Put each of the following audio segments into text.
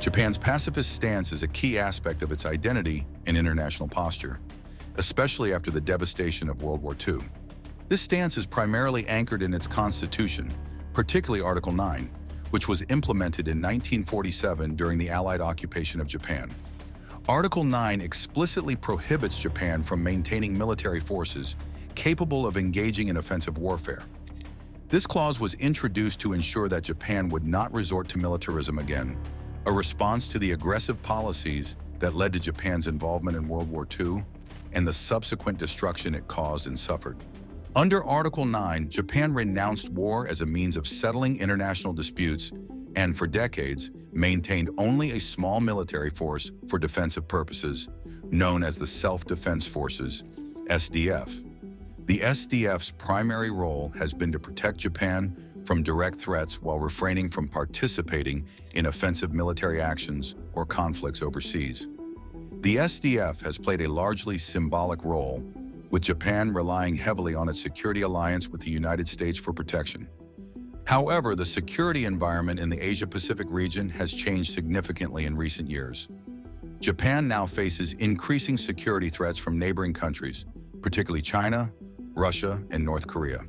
Japan's pacifist stance is a key aspect of its identity and international posture, especially after the devastation of World War II. This stance is primarily anchored in its constitution, particularly Article 9, which was implemented in 1947 during the Allied occupation of Japan. Article 9 explicitly prohibits Japan from maintaining military forces capable of engaging in offensive warfare. This clause was introduced to ensure that Japan would not resort to militarism again, a response to the aggressive policies that led to Japan's involvement in World War II and the subsequent destruction it caused and suffered. Under Article 9, Japan renounced war as a means of settling international disputes and, for decades, maintained only a small military force for defensive purposes, known as the Self-Defense Forces, SDF. The SDF's primary role has been to protect Japan from direct threats while refraining from participating in offensive military actions or conflicts overseas. The SDF has played a largely symbolic role, with Japan relying heavily on its security alliance with the United States for protection. However, the security environment in the Asia-Pacific region has changed significantly in recent years. Japan now faces increasing security threats from neighboring countries, particularly China, Russia, and North Korea.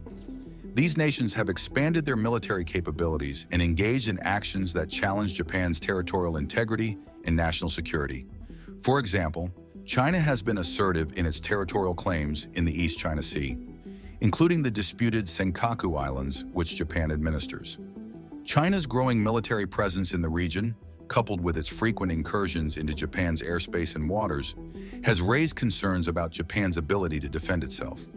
These nations have expanded their military capabilities and engaged in actions that challenge Japan's territorial integrity and national security. For example, China has been assertive in its territorial claims in the East China Sea, including the disputed Senkaku Islands, which Japan administers. China's growing military presence in the region, coupled with its frequent incursions into Japan's airspace and waters, has raised concerns about Japan's ability to defend itself.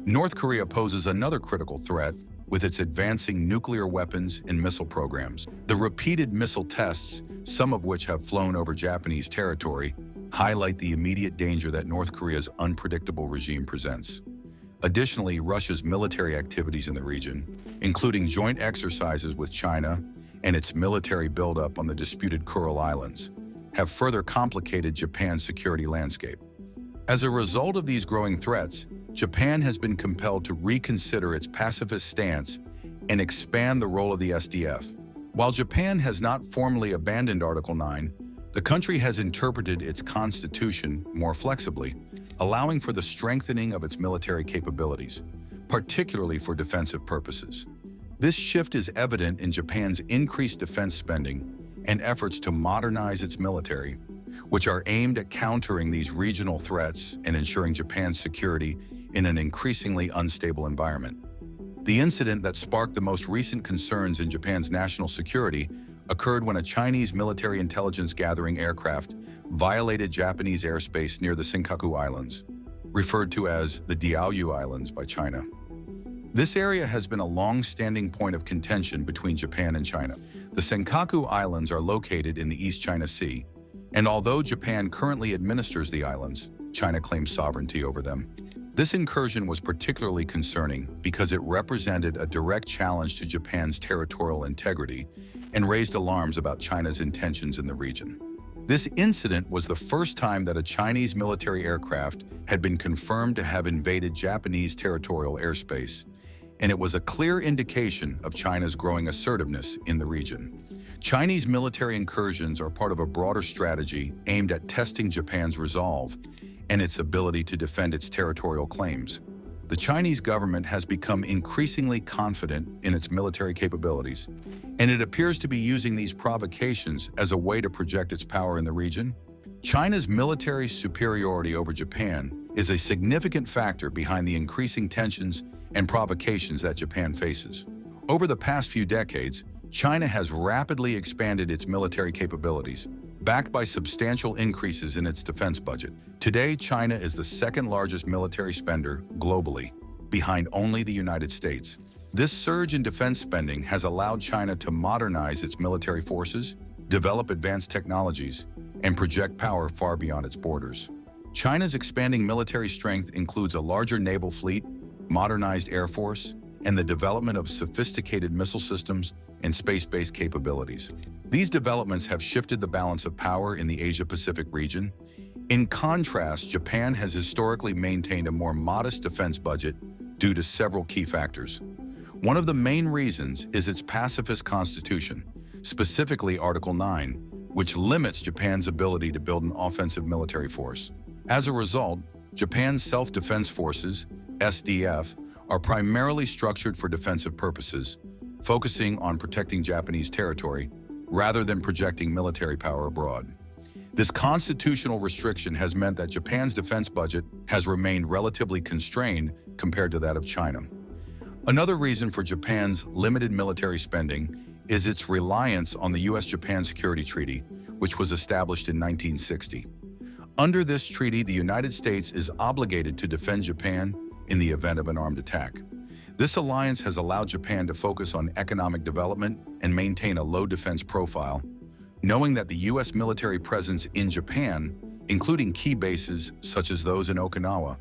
North Korea poses another critical threat with its advancing nuclear weapons and missile programs. The repeated missile tests, some of which have flown over Japanese territory, highlight the immediate danger that North Korea's unpredictable regime presents. Additionally, Russia's military activities in the region, including joint exercises with China and its military buildup on the disputed Kuril Islands, have further complicated Japan's security landscape. As a result of these growing threats, Japan has been compelled to reconsider its pacifist stance and expand the role of the SDF. While Japan has not formally abandoned Article 9, the country has interpreted its constitution more flexibly, allowing for the strengthening of its military capabilities, particularly for defensive purposes. This shift is evident in Japan's increased defense spending and efforts to modernize its military, which are aimed at countering these regional threats and ensuring Japan's security in an increasingly unstable environment. The incident that sparked the most recent concerns in Japan's national security occurred when a Chinese military intelligence gathering aircraft violated Japanese airspace near the Senkaku Islands, referred to as the Diaoyu Islands by China. This area has been a long-standing point of contention between Japan and China. The Senkaku Islands are located in the East China Sea, and although Japan currently administers the islands, China claims sovereignty over them. This incursion was particularly concerning because it represented a direct challenge to Japan's territorial integrity and raised alarms about China's intentions in the region. This incident was the first time that a Chinese military aircraft had been confirmed to have invaded Japanese territorial airspace, and it was a clear indication of China's growing assertiveness in the region. Chinese military incursions are part of a broader strategy aimed at testing Japan's resolve and its ability to defend its territorial claims. The Chinese government has become increasingly confident in its military capabilities, and it appears to be using these provocations as a way to project its power in the region. China's military superiority over Japan is a significant factor behind the increasing tensions and provocations that Japan faces. Over the past few decades, China has rapidly expanded its military capabilities, backed by substantial increases in its defense budget. Today, China is the second largest military spender globally, behind only the United States. This surge in defense spending has allowed China to modernize its military forces, develop advanced technologies, and project power far beyond its borders. China's expanding military strength includes a larger naval fleet, modernized air force, and the development of sophisticated missile systems and space-based capabilities. These developments have shifted the balance of power in the Asia-Pacific region. In contrast, Japan has historically maintained a more modest defense budget due to several key factors. One of the main reasons is its pacifist constitution, specifically Article 9, which limits Japan's ability to build an offensive military force. As a result, Japan's self-defense forces, SDF, are primarily structured for defensive purposes, focusing on protecting Japanese territory rather than projecting military power abroad. This constitutional restriction has meant that Japan's defense budget has remained relatively constrained compared to that of China. Another reason for Japan's limited military spending is its reliance on the U.S.-Japan Security Treaty, which was established in 1960. Under this treaty, the United States is obligated to defend Japan in the event of an armed attack. This alliance has allowed Japan to focus on economic development and maintain a low defense profile, knowing that the U.S. military presence in Japan, including key bases such as those in Okinawa,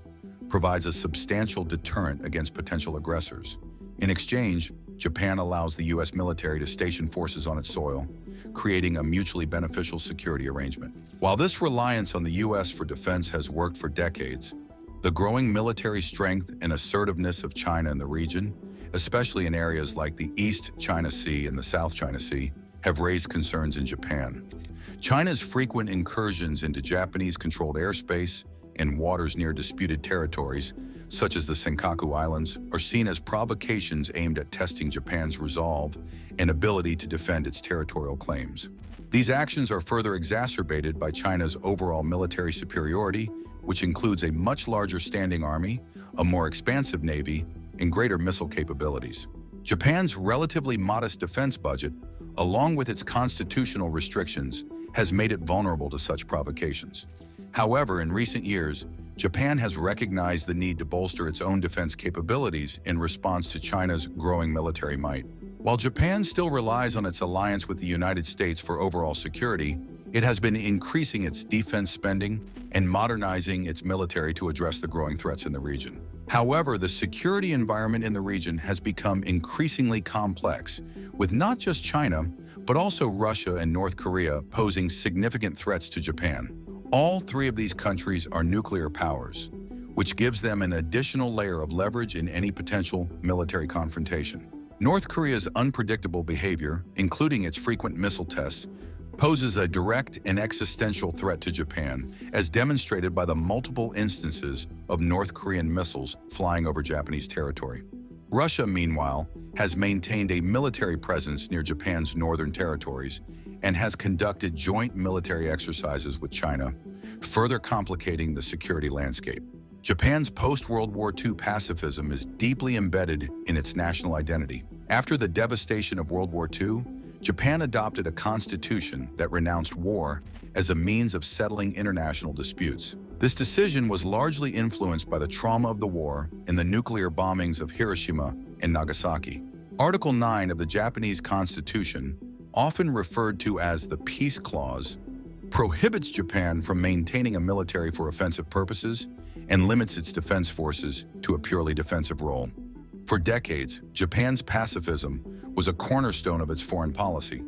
provides a substantial deterrent against potential aggressors. In exchange, Japan allows the U.S. military to station forces on its soil, creating a mutually beneficial security arrangement. While this reliance on the U.S. for defense has worked for decades, the growing military strength and assertiveness of China in the region, especially in areas like the East China Sea and the South China Sea, have raised concerns in Japan. China's frequent incursions into Japanese-controlled airspace and waters near disputed territories, such as the Senkaku Islands, are seen as provocations aimed at testing Japan's resolve and ability to defend its territorial claims. These actions are further exacerbated by China's overall military superiority, which includes a much larger standing army, a more expansive navy, and greater missile capabilities. Japan's relatively modest defense budget, along with its constitutional restrictions, has made it vulnerable to such provocations. However, in recent years, Japan has recognized the need to bolster its own defense capabilities in response to China's growing military might. While Japan still relies on its alliance with the United States for overall security, it has been increasing its defense spending and modernizing its military to address the growing threats in the region. However, the security environment in the region has become increasingly complex, with not just China, but also Russia and North Korea posing significant threats to Japan. All three of these countries are nuclear powers, which gives them an additional layer of leverage in any potential military confrontation. North Korea's unpredictable behavior, including its frequent missile tests, poses a direct and existential threat to Japan, as demonstrated by the multiple instances of North Korean missiles flying over Japanese territory. Russia, meanwhile, has maintained a military presence near Japan's northern territories and has conducted joint military exercises with China, further complicating the security landscape. Japan's post-World War II pacifism is deeply embedded in its national identity. After the devastation of World War II, Japan adopted a constitution that renounced war as a means of settling international disputes. This decision was largely influenced by the trauma of the war and the nuclear bombings of Hiroshima and Nagasaki. Article 9 of the Japanese Constitution, often referred to as the Peace Clause, prohibits Japan from maintaining a military for offensive purposes and limits its defense forces to a purely defensive role. For decades, Japan's pacifism was a cornerstone of its foreign policy.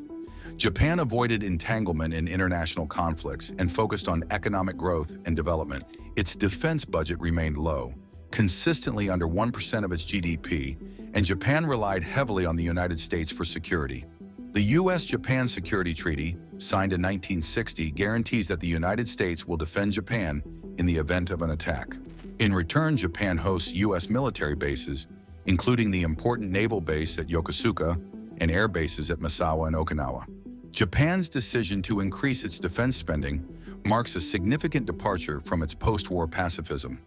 Japan avoided entanglement in international conflicts and focused on economic growth and development. Its defense budget remained low, consistently under 1% of its GDP, and Japan relied heavily on the United States for security. The U.S.-Japan Security Treaty, signed in 1960, guarantees that the United States will defend Japan in the event of an attack. In return, Japan hosts U.S. military bases, including the important naval base at Yokosuka and air bases at Misawa and Okinawa. Japan's decision to increase its defense spending marks a significant departure from its post-war pacifism.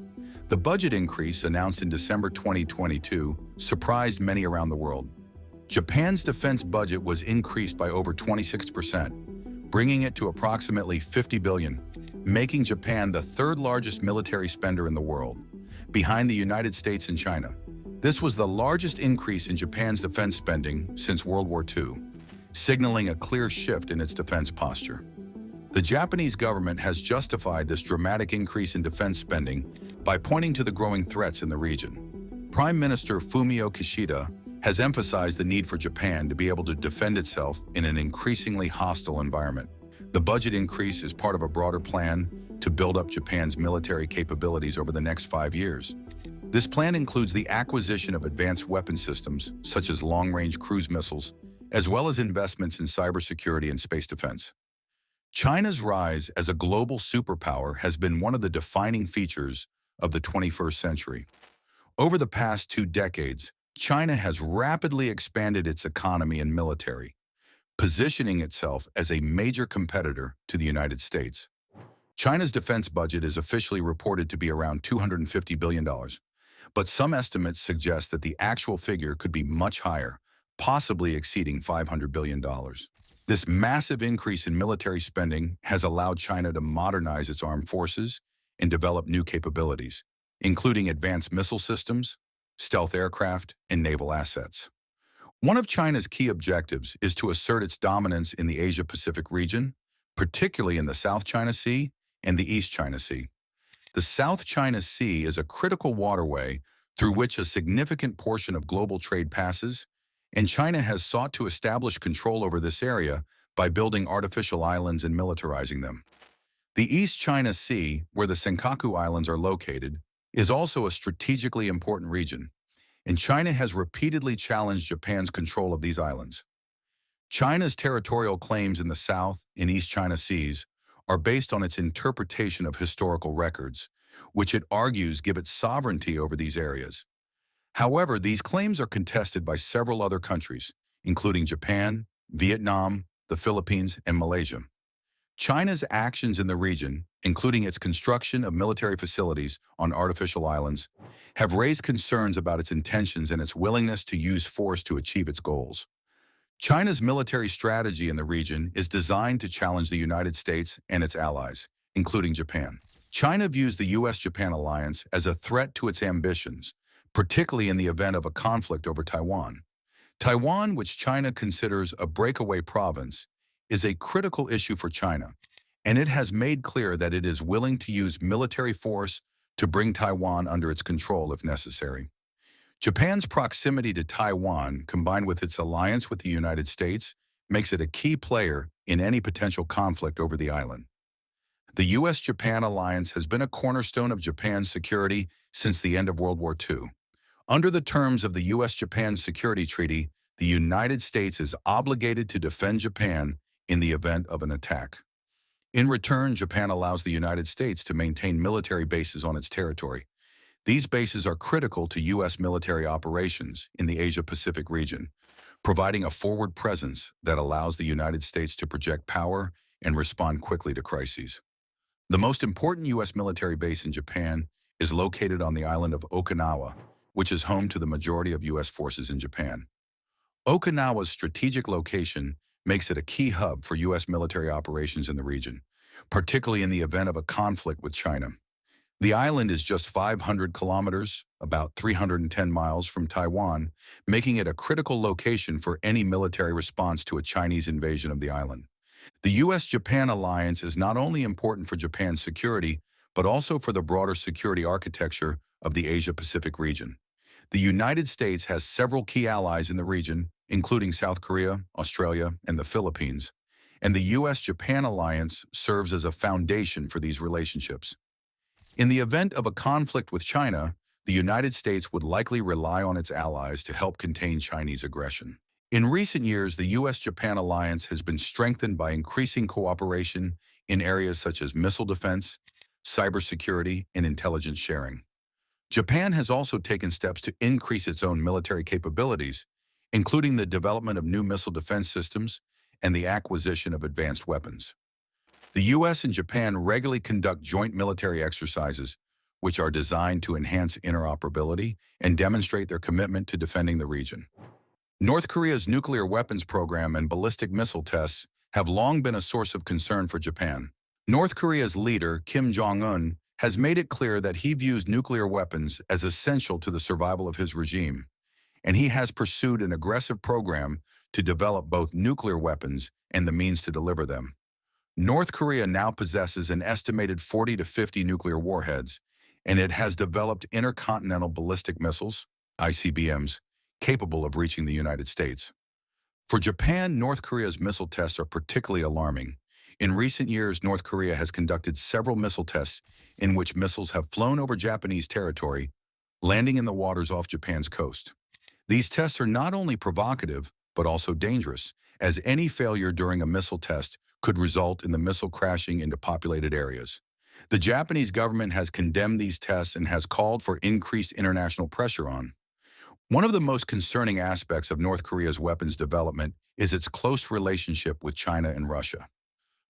The budget increase, announced in December 2022, surprised many around the world. Japan's defense budget was increased by over 26%, bringing it to approximately $50 billion, making Japan the third largest military spender in the world, behind the United States and China. This was the largest increase in Japan's defense spending since World War II, signaling a clear shift in its defense posture. The Japanese government has justified this dramatic increase in defense spending by pointing to the growing threats in the region. Prime Minister Fumio Kishida has emphasized the need for Japan to be able to defend itself in an increasingly hostile environment. The budget increase is part of a broader plan to build up Japan's military capabilities over the next 5 years. This plan includes the acquisition of advanced weapon systems, such as long-range cruise missiles, as well as investments in cybersecurity and space defense. China's rise as a global superpower has been one of the defining features of the 21st century. Over the past 2 decades, China has rapidly expanded its economy and military, positioning itself as a major competitor to the United States. China's defense budget is officially reported to be around $250 billion, but some estimates suggest that the actual figure could be much higher, possibly exceeding $500 billion. This massive increase in military spending has allowed China to modernize its armed forces and develop new capabilities, including advanced missile systems, stealth aircraft, and naval assets. One of China's key objectives is to assert its dominance in the Asia-Pacific region, particularly in the South China Sea and the East China Sea. The South China Sea is a critical waterway through which a significant portion of global trade passes, and China has sought to establish control over this area by building artificial islands and militarizing them. The East China Sea, where the Senkaku Islands are located, is also a strategically important region, and China has repeatedly challenged Japan's control of these islands. China's territorial claims in the South and East China Seas are based on its interpretation of historical records, which it argues give it sovereignty over these areas. However, these claims are contested by several other countries, including Japan, Vietnam, the Philippines, and Malaysia. China's actions in the region, including its construction of military facilities on artificial islands, have raised concerns about its intentions and its willingness to use force to achieve its goals. China's military strategy in the region is designed to challenge the United States and its allies, including Japan. China views the U.S.-Japan alliance as a threat to its ambitions, particularly in the event of a conflict over Taiwan. Taiwan, which China considers a breakaway province, is a critical issue for China, and it has made clear that it is willing to use military force to bring Taiwan under its control if necessary. Japan's proximity to Taiwan, combined with its alliance with the United States, makes it a key player in any potential conflict over the island. The U.S.-Japan alliance has been a cornerstone of Japan's security since the end of World War II. Under the terms of the U.S.-Japan Security Treaty, the United States is obligated to defend Japan in the event of an attack. In return, Japan allows the United States to maintain military bases on its territory. These bases are critical to U.S. military operations in the Asia-Pacific region, providing a forward presence that allows the United States to project power and respond quickly to crises. The most important U.S. military base in Japan is located on the island of Okinawa, which is home to the majority of U.S. forces in Japan. Okinawa's strategic location makes it a key hub for U.S. military operations in the region, particularly in the event of a conflict with China. The island is just 500 kilometers, about 310 miles from Taiwan, making it a critical location for any military response to a Chinese invasion of the island. The U.S.-Japan alliance is not only important for Japan's security, but also for the broader security architecture of the Asia-Pacific region. The United States has several key allies in the region, including South Korea, Australia, and the Philippines, and the U.S.-Japan alliance serves as a foundation for these relationships. In the event of a conflict with China, the United States would likely rely on its allies to help contain Chinese aggression. In recent years, the U.S.-Japan alliance has been strengthened by increasing cooperation in areas such as missile defense, cybersecurity, and intelligence sharing. Japan has also taken steps to increase its own military capabilities, including the development of new missile defense systems and the acquisition of advanced weapons. The U.S. and Japan regularly conduct joint military exercises, which are designed to enhance interoperability and demonstrate their commitment to defending the region. North Korea's nuclear weapons program and ballistic missile tests have long been a source of concern for Japan. North Korea's leader, Kim Jong-un, has made it clear that he views nuclear weapons as essential to the survival of his regime, and he has pursued an aggressive program to develop both nuclear weapons and the means to deliver them. North Korea now possesses an estimated 40 to 50 nuclear warheads, and it has developed intercontinental ballistic missiles, ICBMs, capable of reaching the United States. For Japan, North Korea's missile tests are particularly alarming. In recent years, North Korea has conducted several missile tests in which missiles have flown over Japanese territory, landing in the waters off Japan's coast. These tests are not only provocative, but also dangerous, as any failure during a missile test could result in the missile crashing into populated areas. The Japanese government has condemned these tests and has called for increased international pressure on. One of the most concerning aspects of North Korea's weapons development is its close relationship with China and Russia.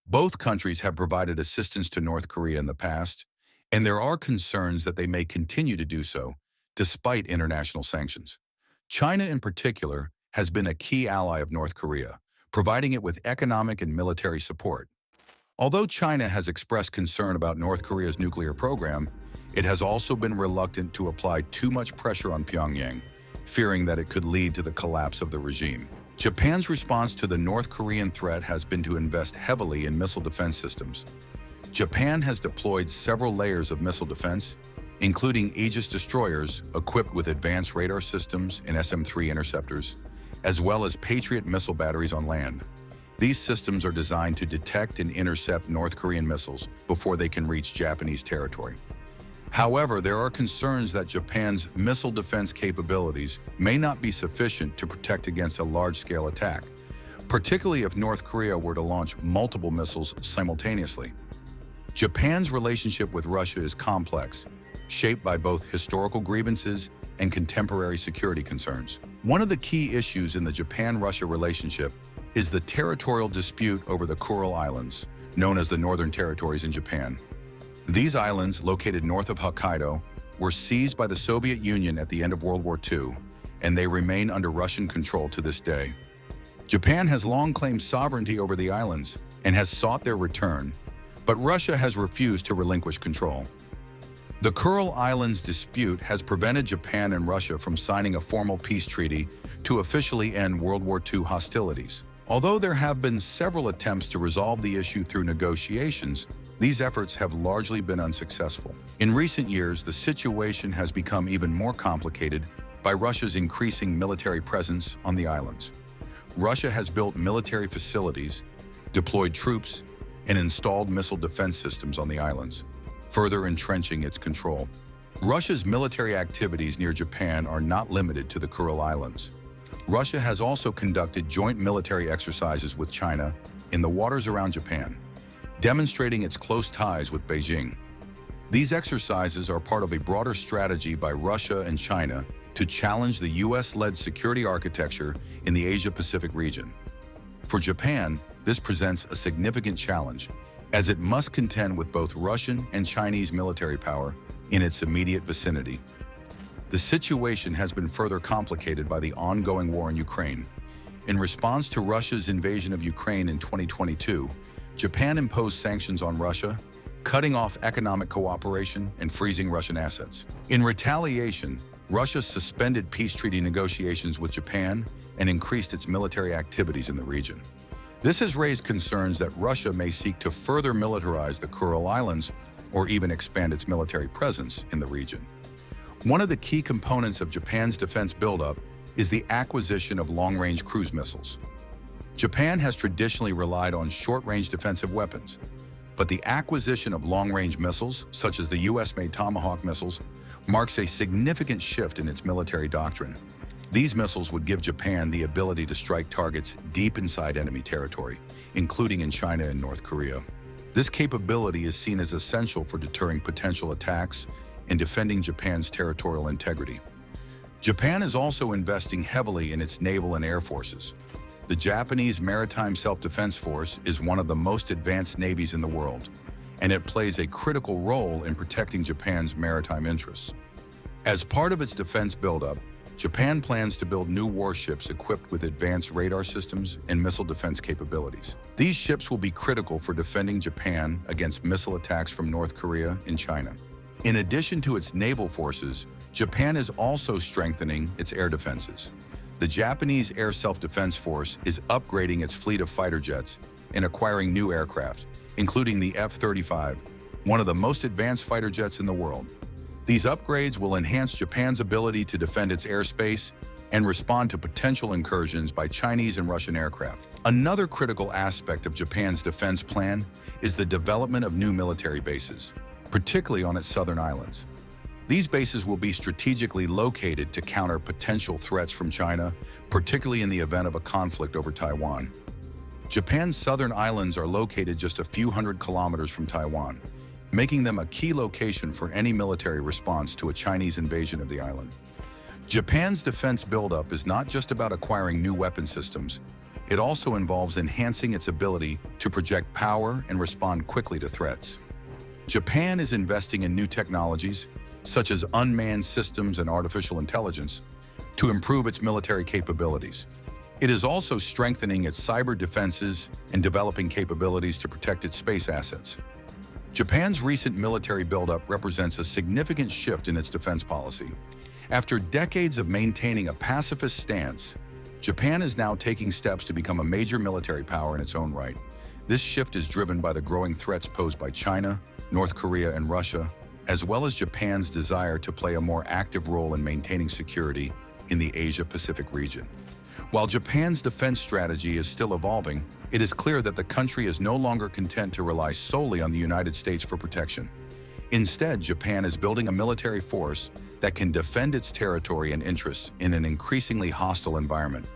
Both countries have provided assistance to North Korea in the past, and there are concerns that they may continue to do so, despite international sanctions. China, in particular, has been a key ally of North Korea, providing it with economic and military support. Although China has expressed concern about North Korea's nuclear program, it has also been reluctant to apply too much pressure on Pyongyang, fearing that it could lead to the collapse of the regime. Japan's response to the North Korean threat has been to invest heavily in missile defense systems. Japan has deployed several layers of missile defense, including Aegis destroyers equipped with advanced radar systems and SM-3 interceptors, as well as Patriot missile batteries on land. These systems are designed to detect and intercept North Korean missiles before they can reach Japanese territory. However, there are concerns that Japan's missile defense capabilities may not be sufficient to protect against a large-scale attack, particularly if North Korea were to launch multiple missiles simultaneously. Japan's relationship with Russia is complex, shaped by both historical grievances and contemporary security concerns. One of the key issues in the Japan-Russia relationship is the territorial dispute over the Kuril Islands, known as the Northern Territories in Japan. These islands, located north of Hokkaido, were seized by the Soviet Union at the end of World War II, and they remain under Russian control to this day. Japan has long claimed sovereignty over the islands and has sought their return, but Russia has refused to relinquish control. The Kuril Islands dispute has prevented Japan and Russia from signing a formal peace treaty to officially end World War II hostilities. Although there have been several attempts to resolve the issue through negotiations, these efforts have largely been unsuccessful. In recent years, the situation has become even more complicated by Russia's increasing military presence on the islands. Russia has built military facilities, deployed troops, and installed missile defense systems on the islands, further entrenching its control. Russia's military activities near Japan are not limited to the Kuril Islands. Russia has also conducted joint military exercises with China in the waters around Japan, demonstrating its close ties with Beijing. These exercises are part of a broader strategy by Russia and China to challenge the US-led security architecture in the Asia-Pacific region. For Japan, this presents a significant challenge, as it must contend with both Russian and Chinese military power in its immediate vicinity. The situation has been further complicated by the ongoing war in Ukraine. In response to Russia's invasion of Ukraine in 2022, Japan imposed sanctions on Russia, cutting off economic cooperation and freezing Russian assets. In retaliation, Russia suspended peace treaty negotiations with Japan and increased its military activities in the region. This has raised concerns that Russia may seek to further militarize the Kuril Islands or even expand its military presence in the region. One of the key components of Japan's defense buildup is the acquisition of long-range cruise missiles. Japan has traditionally relied on short-range defensive weapons, but the acquisition of long-range missiles, such as the US-made Tomahawk missiles, marks a significant shift in its military doctrine. These missiles would give Japan the ability to strike targets deep inside enemy territory, including in China and North Korea. This capability is seen as essential for deterring potential attacks and defending Japan's territorial integrity. Japan is also investing heavily in its naval and air forces. The Japanese Maritime Self-Defense Force is one of the most advanced navies in the world, and it plays a critical role in protecting Japan's maritime interests. As part of its defense buildup, Japan plans to build new warships equipped with advanced radar systems and missile defense capabilities. These ships will be critical for defending Japan against missile attacks from North Korea and China. In addition to its naval forces, Japan is also strengthening its air defenses. The Japanese Air Self-Defense Force is upgrading its fleet of fighter jets and acquiring new aircraft, including the F-35, one of the most advanced fighter jets in the world. These upgrades will enhance Japan's ability to defend its airspace and respond to potential incursions by Chinese and Russian aircraft. Another critical aspect of Japan's defense plan is the development of new military bases, particularly on its southern islands. These bases will be strategically located to counter potential threats from China, particularly in the event of a conflict over Taiwan. Japan's southern islands are located just a few hundred kilometers from Taiwan, making them a key location for any military response to a Chinese invasion of the island. Japan's defense buildup is not just about acquiring new weapon systems. It also involves enhancing its ability to project power and respond quickly to threats. Japan is investing in new technologies, such as unmanned systems and artificial intelligence, to improve its military capabilities. It is also strengthening its cyber defenses and developing capabilities to protect its space assets. Japan's recent military buildup represents a significant shift in its defense policy. After decades of maintaining a pacifist stance, Japan is now taking steps to become a major military power in its own right. This shift is driven by the growing threats posed by China, North Korea, and Russia, as well as Japan's desire to play a more active role in maintaining security in the Asia-Pacific region. While Japan's defense strategy is still evolving, it is clear that the country is no longer content to rely solely on the United States for protection. Instead, Japan is building a military force that can defend its territory and interests in an increasingly hostile environment.